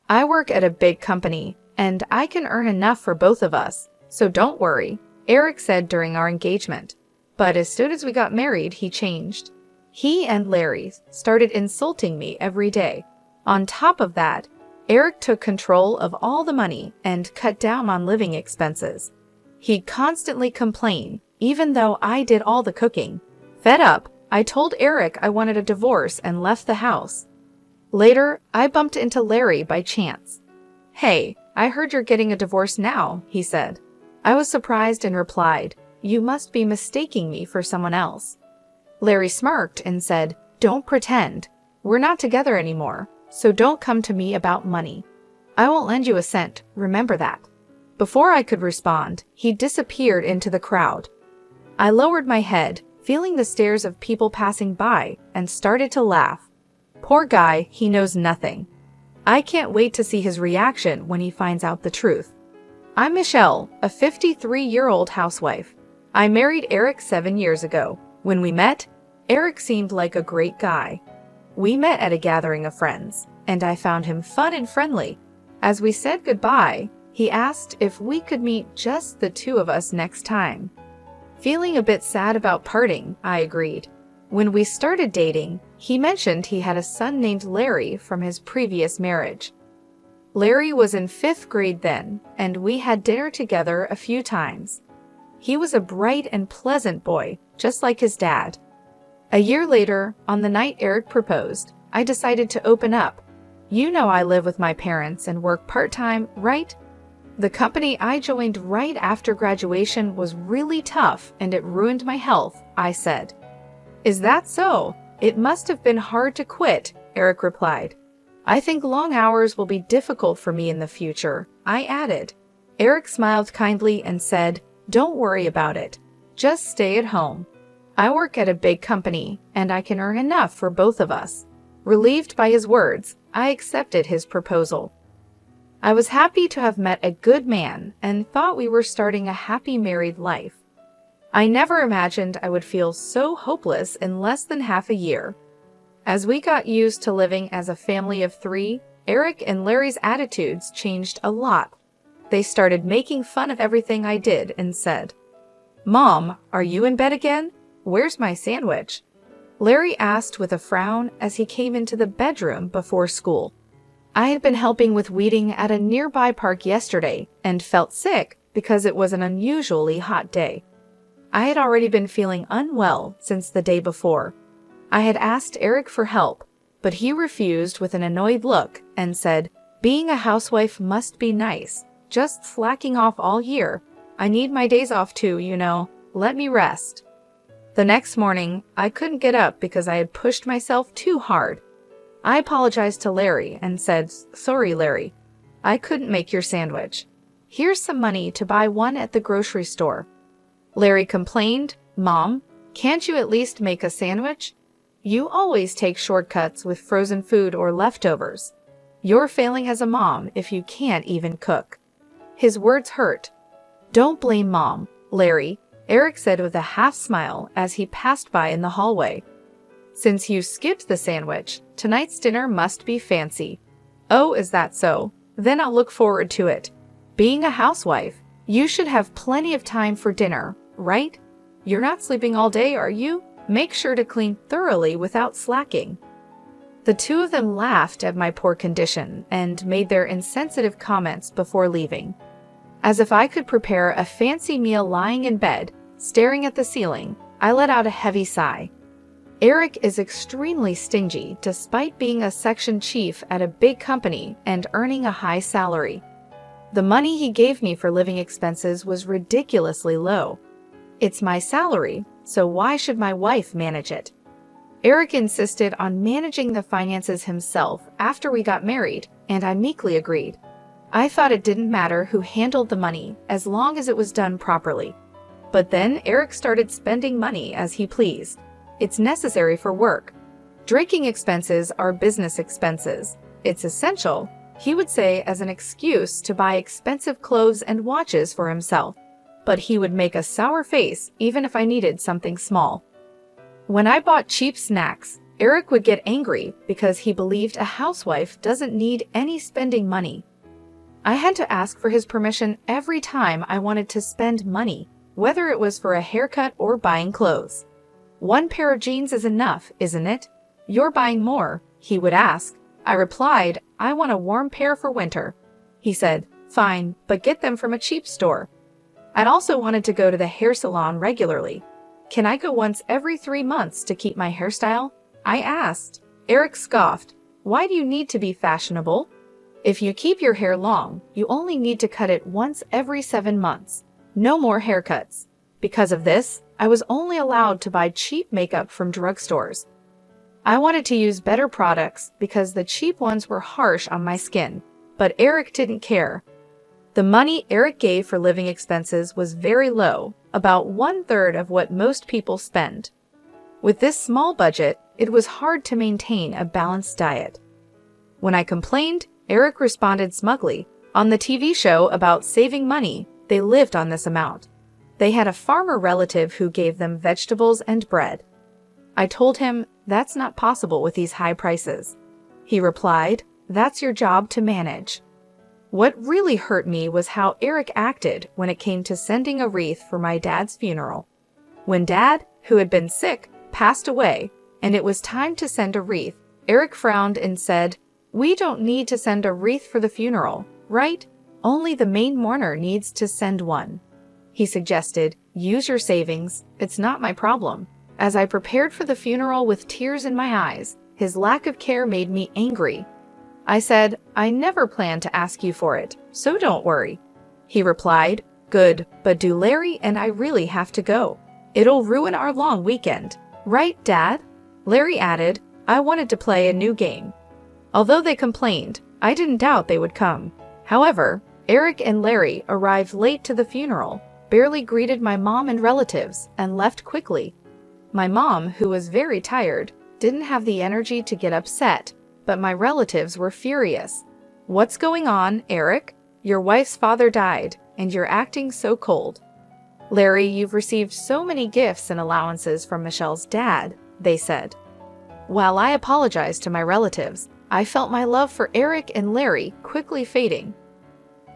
I work at a big company, and I can earn enough for both of us, so don't worry, Eric said during our engagement. But as soon as we got married, he changed. He and Larry started insulting me every day. On top of that, Eric took control of all the money and cut down on living expenses. He'd constantly complain, even though I did all the cooking. Fed up, I told Eric I wanted a divorce and left the house. Later, I bumped into Larry by chance. "Hey, I heard you're getting a divorce now," he said. I was surprised and replied, "You must be mistaking me for someone else." Larry smirked and said, "Don't pretend. We're not together anymore, so don't come to me about money. I won't lend you a cent, remember that." Before I could respond, he disappeared into the crowd. I lowered my head, feeling the stares of people passing by, and started to laugh. Poor guy, he knows nothing. I can't wait to see his reaction when he finds out the truth. I'm Michelle, a 53-year-old housewife. I married Eric 7 years ago. When we met, Eric seemed like a great guy. We met at a gathering of friends, and I found him fun and friendly. As we said goodbye, he asked if we could meet just the two of us next time. Feeling a bit sad about parting, I agreed. When we started dating, he mentioned he had a son named Larry from his previous marriage. Larry was in 5th grade then, and we had dinner together a few times. He was a bright and pleasant boy, just like his dad. A year later, on the night Eric proposed, I decided to open up. You know I live with my parents and work part-time, right? The company I joined right after graduation was really tough and it ruined my health, I said. Is that so? It must have been hard to quit, Eric replied. I think long hours will be difficult for me in the future, I added. Eric smiled kindly and said, Don't worry about it. Just stay at home. I work at a big company and I can earn enough for both of us. Relieved by his words, I accepted his proposal. I was happy to have met a good man and thought we were starting a happy married life. I never imagined I would feel so hopeless in less than half a year. As we got used to living as a family of 3, Eric and Larry's attitudes changed a lot. They started making fun of everything I did and said, Mom, are you in bed again? Where's my sandwich? Larry asked with a frown as he came into the bedroom before school. I had been helping with weeding at a nearby park yesterday and felt sick because it was an unusually hot day. I had already been feeling unwell since the day before. I had asked Eric for help, but he refused with an annoyed look and said, Being a housewife must be nice, just slacking off all year. I need my days off too, you know, let me rest. The next morning, I couldn't get up because I had pushed myself too hard. I apologized to Larry and said, Sorry, Larry, I couldn't make your sandwich. Here's some money to buy one at the grocery store. Larry complained, Mom, can't you at least make a sandwich? You always take shortcuts with frozen food or leftovers. You're failing as a mom if you can't even cook. His words hurt. Don't blame Mom, Larry, Eric said with a half smile as he passed by in the hallway. Since you skipped the sandwich, tonight's dinner must be fancy. Oh, is that so? Then I'll look forward to it. Being a housewife, you should have plenty of time for dinner, right? You're not sleeping all day, are you? Make sure to clean thoroughly without slacking. The two of them laughed at my poor condition and made their insensitive comments before leaving. As if I could prepare a fancy meal lying in bed, staring at the ceiling, I let out a heavy sigh. Eric is extremely stingy despite being a section chief at a big company and earning a high salary. The money he gave me for living expenses was ridiculously low. It's my salary, so why should my wife manage it? Eric insisted on managing the finances himself after we got married, and I meekly agreed. I thought it didn't matter who handled the money as long as it was done properly. But then Eric started spending money as he pleased. It's necessary for work. Drinking expenses are business expenses. It's essential, he would say as an excuse to buy expensive clothes and watches for himself. But he would make a sour face even if I needed something small. When I bought cheap snacks, Eric would get angry because he believed a housewife doesn't need any spending money. I had to ask for his permission every time I wanted to spend money, whether it was for a haircut or buying clothes. "One pair of jeans is enough, isn't it? You're buying more," he would ask. I replied, "I want a warm pair for winter." He said, "Fine, but get them from a cheap store." I'd also wanted to go to the hair salon regularly. "Can I go once every 3 months to keep my hairstyle?" I asked. Eric scoffed. "Why do you need to be fashionable? If you keep your hair long, you only need to cut it once every 7 months. No more haircuts." Because of this, I was only allowed to buy cheap makeup from drugstores. I wanted to use better products because the cheap ones were harsh on my skin, but Eric didn't care. The money Eric gave for living expenses was very low, about 1/3 of what most people spend. With this small budget, it was hard to maintain a balanced diet. When I complained, Eric responded smugly. On the TV show about saving money, they lived on this amount. They had a farmer relative who gave them vegetables and bread. I told him, "That's not possible with these high prices." He replied, "That's your job to manage." What really hurt me was how Eric acted when it came to sending a wreath for my dad's funeral. When Dad, who had been sick, passed away, and it was time to send a wreath, Eric frowned and said, "We don't need to send a wreath for the funeral, right? Only the main mourner needs to send one." He suggested, "Use your savings, it's not my problem." As I prepared for the funeral with tears in my eyes, his lack of care made me angry. I said, "I never planned to ask you for it, so don't worry." He replied, "Good, but do Larry and I really have to go? It'll ruin our long weekend. Right, Dad?" Larry added, "I wanted to play a new game." Although they complained, I didn't doubt they would come. However, Eric and Larry arrived late to the funeral, barely greeted my mom and relatives, and left quickly. My mom, who was very tired, didn't have the energy to get upset, but my relatives were furious. "What's going on, Eric? Your wife's father died, and you're acting so cold." "Larry, you've received so many gifts and allowances from Michelle's dad," they said. While I apologized to my relatives, I felt my love for Eric and Larry quickly fading.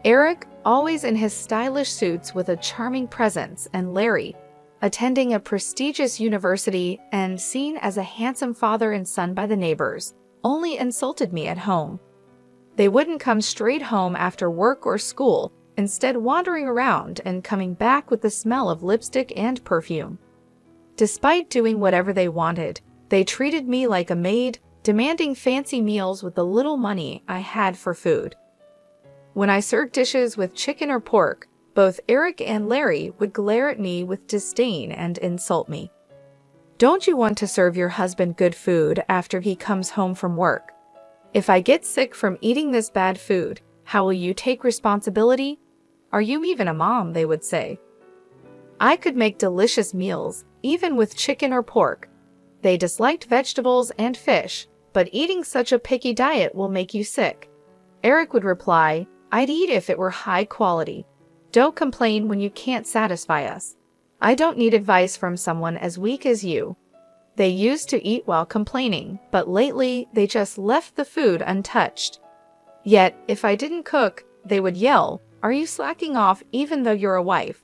Eric, always in his stylish suits with a charming presence, and Larry, attending a prestigious university and seen as a handsome father and son by the neighbors, only insulted me at home. They wouldn't come straight home after work or school, instead wandering around and coming back with the smell of lipstick and perfume. Despite doing whatever they wanted, they treated me like a maid, demanding fancy meals with the little money I had for food. When I served dishes with chicken or pork, both Eric and Larry would glare at me with disdain and insult me. "Don't you want to serve your husband good food after he comes home from work? If I get sick from eating this bad food, how will you take responsibility? Are you even a mom?" they would say. I could make delicious meals, even with chicken or pork. They disliked vegetables and fish, but eating such a picky diet will make you sick. Eric would reply, "I'd eat if it were high quality. Don't complain when you can't satisfy us. I don't need advice from someone as weak as you." They used to eat while complaining, but lately they just left the food untouched. Yet, if I didn't cook, they would yell, "Are you slacking off even though you're a wife?"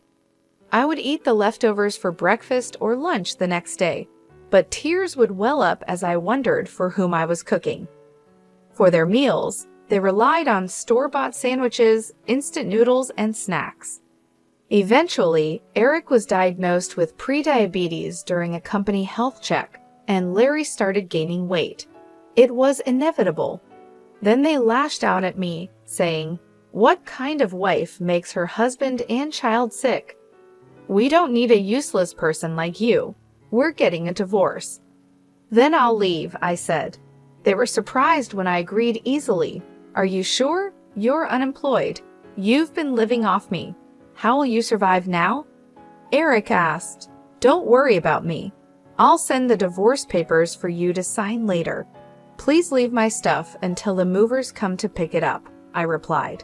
I would eat the leftovers for breakfast or lunch the next day, but tears would well up as I wondered for whom I was cooking. For their meals, they relied on store-bought sandwiches, instant noodles, and snacks. Eventually, Eric was diagnosed with prediabetes during a company health check, and Larry started gaining weight. It was inevitable. Then they lashed out at me, saying, "What kind of wife makes her husband and child sick? We don't need a useless person like you. We're getting a divorce." "Then I'll leave," I said. They were surprised when I agreed easily. "Are you sure? You're unemployed. You've been living off me. How will you survive now?" Eric asked. "Don't worry about me. I'll send the divorce papers for you to sign later. Please leave my stuff until the movers come to pick it up," I replied.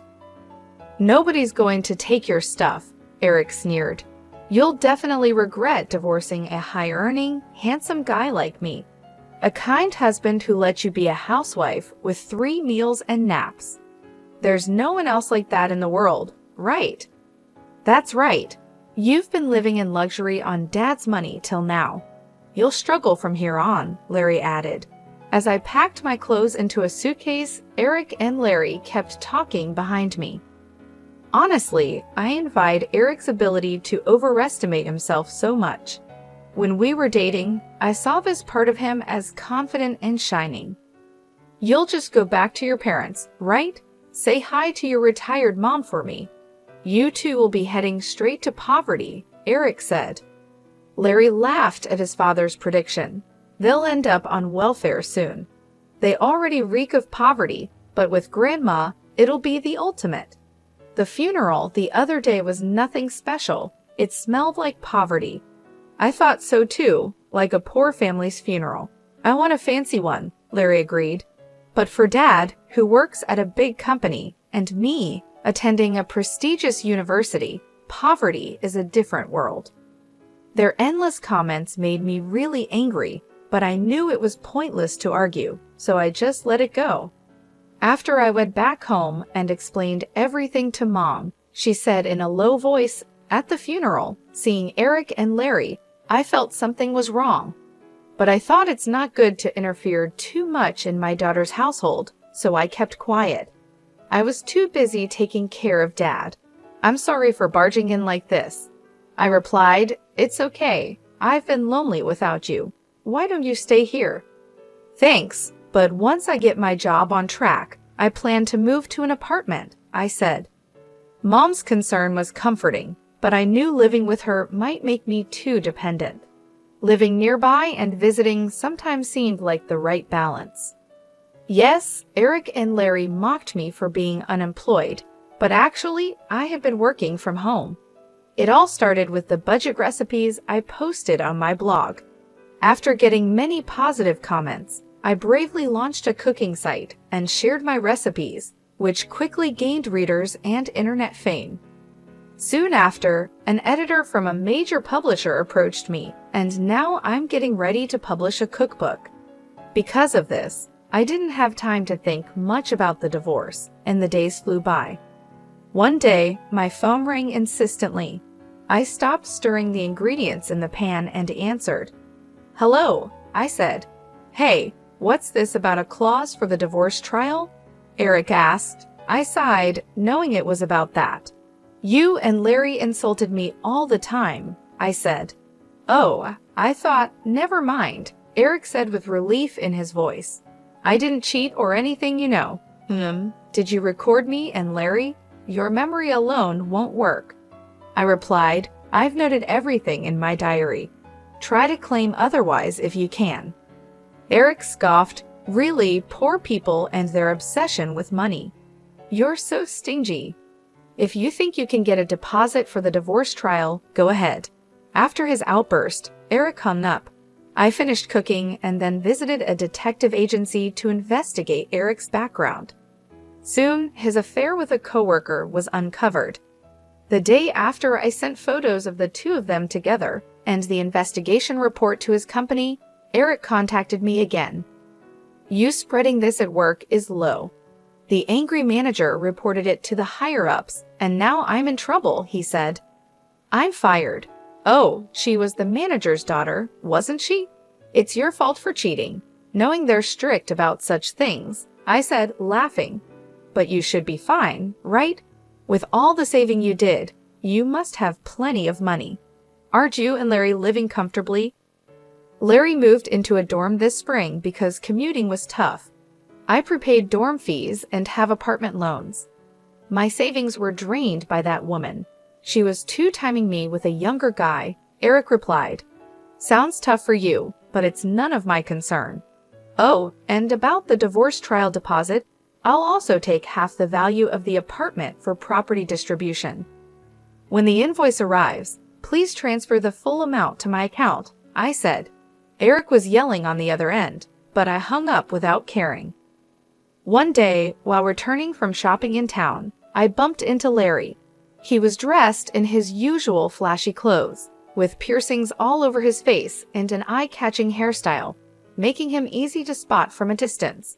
"Nobody's going to take your stuff," Eric sneered. "You'll definitely regret divorcing a high-earning, handsome guy like me." A kind husband who lets you be a housewife with 3 meals and naps. There's no one else like that in the world, right? That's right. You've been living in luxury on Dad's money till now. You'll struggle from here on, Larry added. As I packed my clothes into a suitcase, Eric and Larry kept talking behind me. Honestly, I envied Eric's ability to overestimate himself so much. When we were dating, I saw this part of him as confident and shining. You'll just go back to your parents, right? Say hi to your retired mom for me. You two will be heading straight to poverty, Eric said. Larry laughed at his father's prediction. They'll end up on welfare soon. They already reek of poverty, but with Grandma, it'll be the ultimate. The funeral the other day was nothing special. It smelled like poverty. I thought so too, like a poor family's funeral. I want a fancy one, Larry agreed. But for Dad, who works at a big company, and me, attending a prestigious university, poverty is a different world. Their endless comments made me really angry, but I knew it was pointless to argue, so I just let it go. After I went back home and explained everything to Mom, she said in a low voice, at the funeral, seeing Eric and Larry, I felt something was wrong. But I thought it's not good to interfere too much in my daughter's household, so I kept quiet. I was too busy taking care of Dad. I'm sorry for barging in like this. I replied, it's okay. I've been lonely without you. Why don't you stay here? Thanks, but once I get my job on track, I plan to move to an apartment, I said. Mom's concern was comforting, but I knew living with her might make me too dependent. Living nearby and visiting sometimes seemed like the right balance. Yes, Eric and Larry mocked me for being unemployed, but actually, I had been working from home. It all started with the budget recipes I posted on my blog. After getting many positive comments, I bravely launched a cooking site and shared my recipes, which quickly gained readers and internet fame. Soon after, an editor from a major publisher approached me, and now I'm getting ready to publish a cookbook. Because of this, I didn't have time to think much about the divorce, and the days flew by. One day, my phone rang insistently. I stopped stirring the ingredients in the pan and answered. Hello, I said. Hey, what's this about a clause for the divorce trial? Eric asked. I sighed, knowing it was about that. You and Larry insulted me all the time, I said. Oh, I thought, never mind, Eric said with relief in his voice. I didn't cheat or anything, you know. Did you record me and Larry? Your memory alone won't work. I replied, I've noted everything in my diary. Try to claim otherwise if you can. Eric scoffed, really, poor people and their obsession with money. You're so stingy. If you think you can get a deposit for the divorce trial, go ahead. After his outburst, Eric hung up. I finished cooking and then visited a detective agency to investigate Eric's background. Soon, his affair with a coworker was uncovered. The day after I sent photos of the two of them together and the investigation report to his company, Eric contacted me again. You spreading this at work is low. The angry manager reported it to the higher-ups, and now I'm in trouble, he said. I'm fired. Oh, she was the manager's daughter, wasn't she? It's your fault for cheating. Knowing they're strict about such things, I said, laughing. But you should be fine, right? With all the saving you did, you must have plenty of money. Aren't you and Larry living comfortably? Larry moved into a dorm this spring because commuting was tough. I prepaid dorm fees and have apartment loans. My savings were drained by that woman. She was two-timing me with a younger guy, Eric replied. Sounds tough for you, but it's none of my concern. Oh, and about the divorce trial deposit, I'll also take half the value of the apartment for property distribution. When the invoice arrives, please transfer the full amount to my account, I said. Eric was yelling on the other end, but I hung up without caring. One day, while returning from shopping in town, I bumped into Larry. He was dressed in his usual flashy clothes, with piercings all over his face and an eye-catching hairstyle. making him easy to spot from a distance.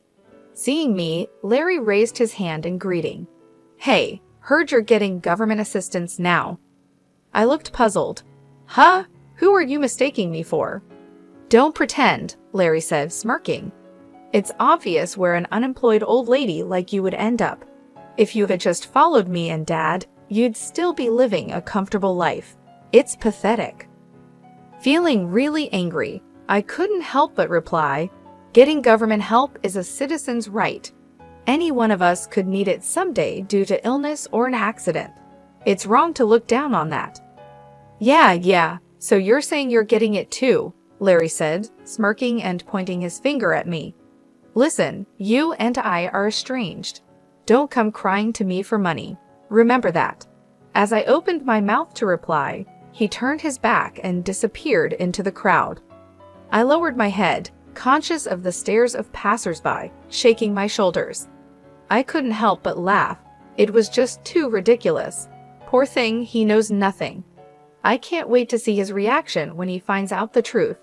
Seeing me, Larry raised his hand in greeting. "Hey, heard you're getting government assistance now." I looked puzzled. "Huh? Who are you mistaking me for?" "Don't pretend," Larry said, smirking. "It's obvious where an unemployed old lady like you would end up. If you had just followed me and Dad, you'd still be living a comfortable life. It's pathetic." Feeling really angry, I couldn't help but reply, "Getting government help is a citizen's right. Any one of us could need it someday due to illness or an accident. It's wrong to look down on that." Yeah, so you're saying you're getting it too," Larry said, smirking and pointing his finger at me. "Listen, you and I are estranged. Don't come crying to me for money. Remember that." As I opened my mouth to reply, he turned his back and disappeared into the crowd. I lowered my head, conscious of the stares of passers-by, shaking my shoulders. I couldn't help but laugh. It was just too ridiculous. Poor thing, he knows nothing. I can't wait to see his reaction when he finds out the truth.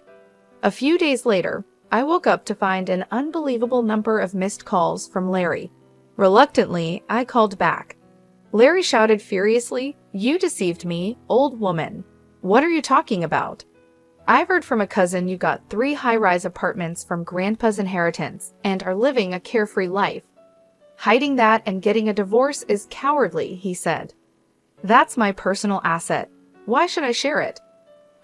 A few days later, I woke up to find an unbelievable number of missed calls from Larry. Reluctantly, I called back. Larry shouted furiously, "You deceived me, old woman. What are you talking about? I've heard from a cousin you got 3 high-rise apartments from Grandpa's inheritance and are living a carefree life. Hiding that and getting a divorce is cowardly," he said. "That's my personal asset. Why should I share it?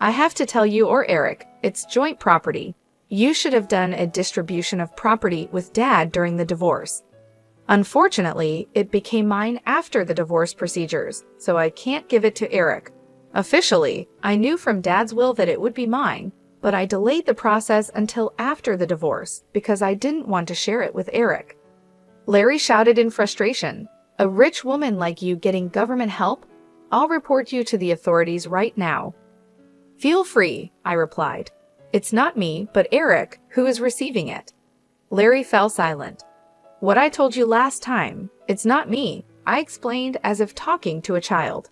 I have to tell you or Eric, it's joint property. You should have done a distribution of property with Dad during the divorce. Unfortunately, it became mine after the divorce procedures, so I can't give it to Eric. Officially, I knew from Dad's will that it would be mine, but I delayed the process until after the divorce because I didn't want to share it with Eric." Larry shouted in frustration, "A rich woman like you getting government help? I'll report you to the authorities right now." "Feel free," I replied. "It's not me, but Eric, who is receiving it." Larry fell silent. "What I told you last time, it's not me," I explained as if talking to a child.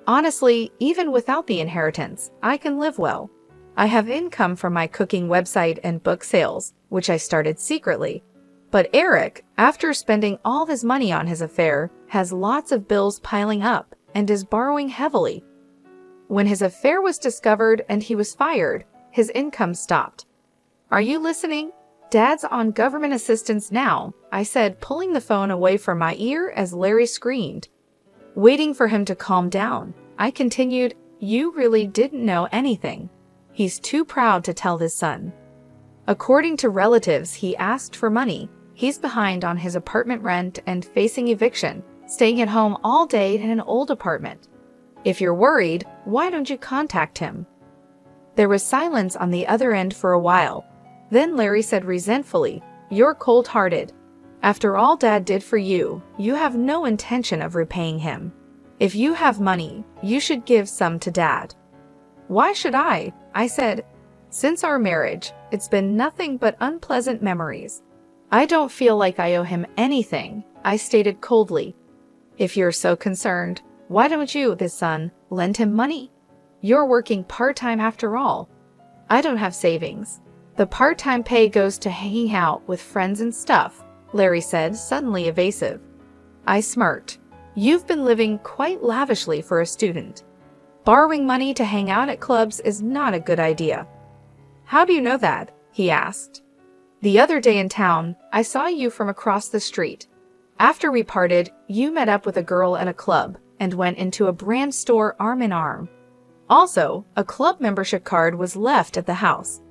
"Honestly, even without the inheritance, I can live well. I have income from my cooking website and book sales, which I started secretly. But Eric, after spending all his money on his affair, has lots of bills piling up and is borrowing heavily. When his affair was discovered and he was fired, his income stopped. Are you listening? Dad's on government assistance now," I said, pulling the phone away from my ear as Larry screamed. Waiting for him to calm down, I continued, "You really didn't know anything. He's too proud to tell his son. According to relatives, he asked for money. He's behind on his apartment rent and facing eviction, staying at home all day in an old apartment. If you're worried, why don't you contact him?" There was silence on the other end for a while. Then Larry said resentfully, "You're cold-hearted. After all Dad did for you, you have no intention of repaying him. If you have money, you should give some to Dad." "Why should I?" I said. "Since our marriage, it's been nothing but unpleasant memories. I don't feel like I owe him anything," I stated coldly. "If you're so concerned, why don't you, his son, lend him money? You're working part-time after all." "I don't have savings. The part-time pay goes to hanging out with friends and stuff," Larry said, suddenly evasive. I smirked. "You've been living quite lavishly for a student. Borrowing money to hang out at clubs is not a good idea." "How do you know that?" he asked. "The other day in town, I saw you from across the street. After we parted, you met up with a girl at a club and went into a brand store arm in arm. Also, a club membership card was left at the house.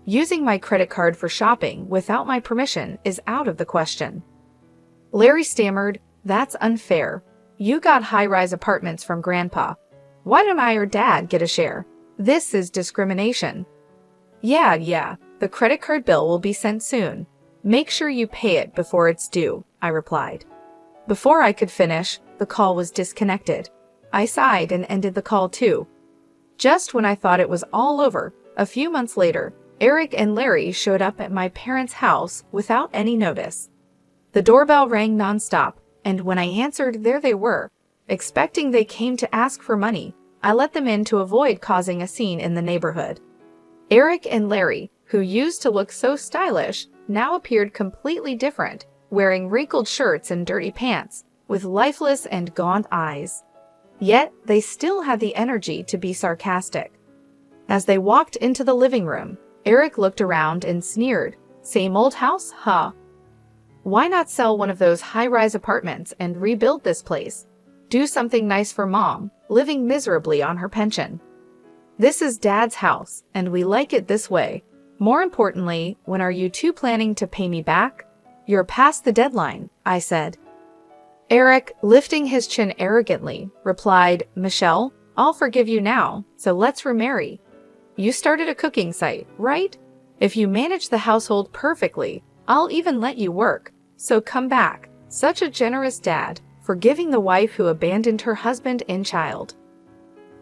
Using my credit card for shopping without my permission is out of the question." Larry stammered, "That's unfair. You got high-rise apartments from Grandpa. Why don't I or Dad get a share? This is discrimination." Yeah, the credit card bill will be sent soon. Make sure you pay it before it's due," I replied. Before I could finish, the call was disconnected. I sighed and ended the call too. Just when I thought it was all over, a few months later, Eric and Larry showed up at my parents' house without any notice. The doorbell rang nonstop, and when I answered, there they were. Expecting they came to ask for money, I let them in to avoid causing a scene in the neighborhood. Eric and Larry, who used to look so stylish, now appeared completely different, wearing wrinkled shirts and dirty pants, with lifeless and gaunt eyes. Yet, they still had the energy to be sarcastic. As they walked into the living room, Eric looked around and sneered, "Same old house, huh? Why not sell one of those high-rise apartments and rebuild this place? Do something nice for Mom, living miserably on her pension. This is Dad's house, and we like it this way. More importantly, when are you two planning to pay me back?" "You're past the deadline," I said. Eric, lifting his chin arrogantly, replied, "Michelle, I'll forgive you now, so let's remarry. You started a cooking site, right? If you manage the household perfectly, I'll even let you work, so come back." Such a generous dad, forgiving the wife who abandoned her husband and child.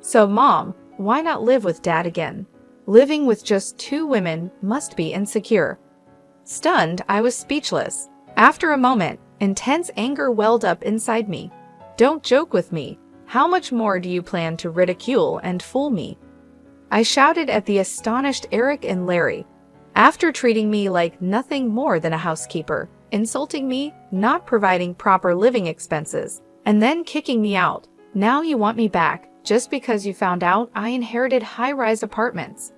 So Mom, why not live with Dad again? Living with just two women must be insecure. Stunned, I was speechless. After a moment, intense anger welled up inside me. "Don't joke with me. How much more do you plan to ridicule and fool me?" I shouted at the astonished Eric and Larry. After treating me like nothing more than a housekeeper, insulting me, not providing proper living expenses, and then kicking me out, now you want me back just because you found out I inherited high-rise apartments?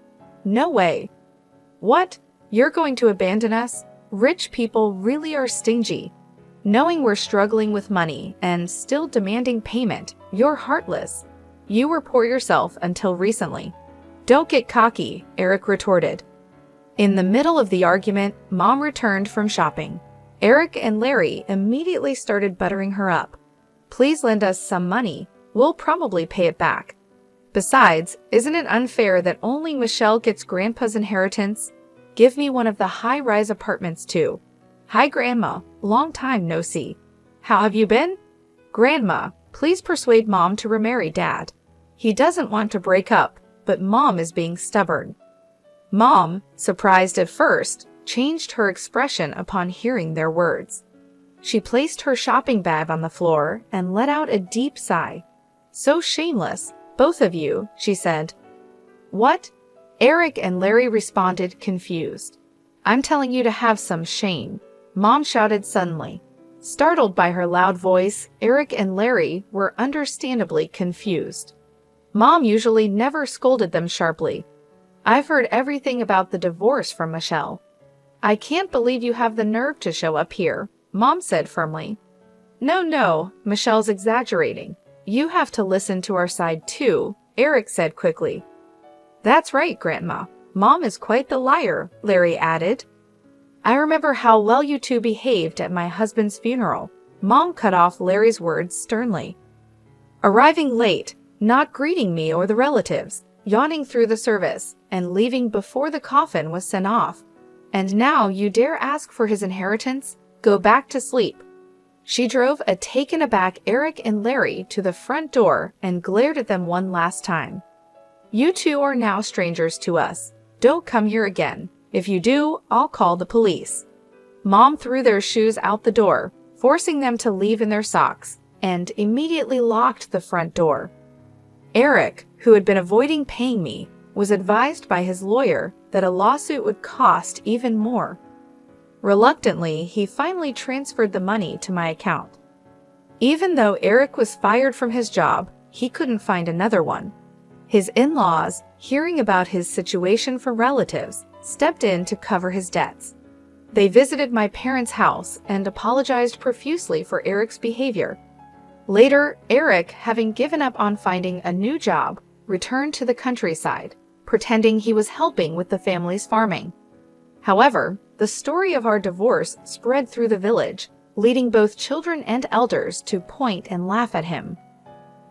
No way. What? You're going to abandon us? Rich people really are stingy. Knowing we're struggling with money and still demanding payment, you're heartless. You were poor yourself until recently. "Don't get cocky," Eric retorted. In the middle of the argument, Mom returned from shopping. Eric and Larry immediately started buttering her up. "Please lend us some money. We'll probably pay it back. Besides, isn't it unfair that only Michelle gets Grandpa's inheritance? Give me one of the high-rise apartments too." "Hi, Grandma. Long time no see. How have you been?" "Grandma, please persuade Mom to remarry Dad. He doesn't want to break up, but Mom is being stubborn." Mom, surprised at first, changed her expression upon hearing their words. She placed her shopping bag on the floor and let out a deep sigh. "So shameless, both of you," she said. "What?" Eric and Larry responded, confused. "I'm telling you to have some shame," Mom shouted suddenly. Startled by her loud voice, Eric and Larry were understandably confused. Mom usually never scolded them sharply. "I've heard everything about the divorce from Michelle." "I can't believe you have the nerve to show up here," Mom said firmly. No, Michelle's exaggerating. You have to listen to our side too," Eric said quickly. "That's right, Grandma. Mom is quite the liar," Larry added. "I remember how well you two behaved at my husband's funeral," Mom cut off Larry's words sternly. "Arriving late, not greeting me or the relatives, yawning through the service, and leaving before the coffin was sent off. And now you dare ask for his inheritance? Go back to sleep." She drove a taken-aback Eric and Larry to the front door and glared at them one last time. "You two are now strangers to us. Don't come here again. If you do, I'll call the police." Mom threw their shoes out the door, forcing them to leave in their socks, and immediately locked the front door. Eric, who had been avoiding paying me, was advised by his lawyer that a lawsuit would cost even more. Reluctantly, he finally transferred the money to my account. Even though Eric was fired from his job, he couldn't find another one. His in-laws, hearing about his situation from relatives, stepped in to cover his debts. They visited my parents' house and apologized profusely for Eric's behavior. Later, Eric, having given up on finding a new job, returned to the countryside, pretending he was helping with the family's farming. However, the story of our divorce spread through the village, leading both children and elders to point and laugh at him.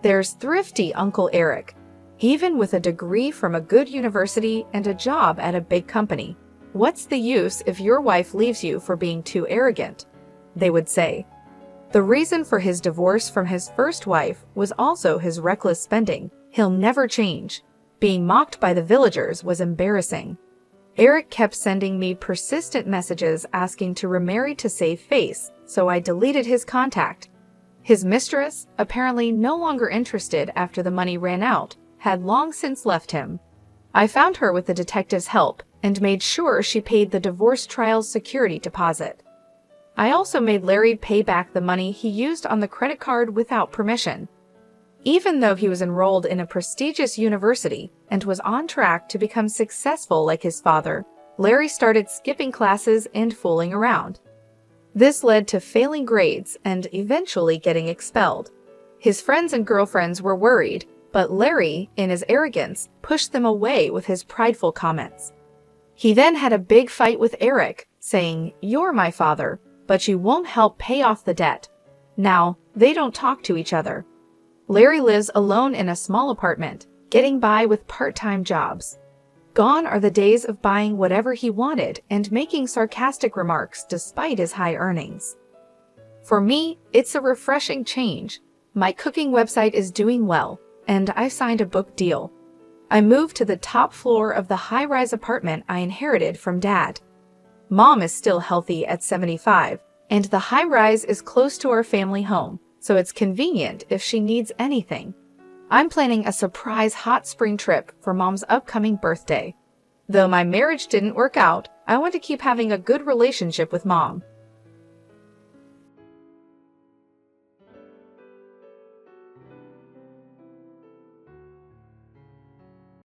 There's thrifty Uncle Eric, even with a degree from a good university and a job at a big company. "What's the use if your wife leaves you for being too arrogant?" they would say. The reason for his divorce from his first wife was also his reckless spending. "He'll never change." Being mocked by the villagers was embarrassing. Eric kept sending me persistent messages asking to remarry to save face, so I deleted his contact. His mistress, apparently no longer interested after the money ran out, had long since left him. I found her with the detective's help, and made sure she paid the divorce trial's security deposit. I also made Larry pay back the money he used on the credit card without permission. Even though he was enrolled in a prestigious university and was on track to become successful like his father, Larry started skipping classes and fooling around. This led to failing grades and eventually getting expelled. His friends and girlfriends were worried, but Larry, in his arrogance, pushed them away with his prideful comments. He then had a big fight with Eric, saying, "You're my father, but you won't help pay off the debt." Now, they don't talk to each other. Larry lives alone in a small apartment, getting by with part-time jobs. Gone are the days of buying whatever he wanted and making sarcastic remarks despite his high earnings. For me, it's a refreshing change. My cooking website is doing well, and I signed a book deal. I moved to the top floor of the high-rise apartment I inherited from Dad. Mom is still healthy at 75, and the high-rise is close to our family home, so it's convenient if she needs anything. I'm planning a surprise hot spring trip for Mom's upcoming birthday. Though my marriage didn't work out, I want to keep having a good relationship with Mom.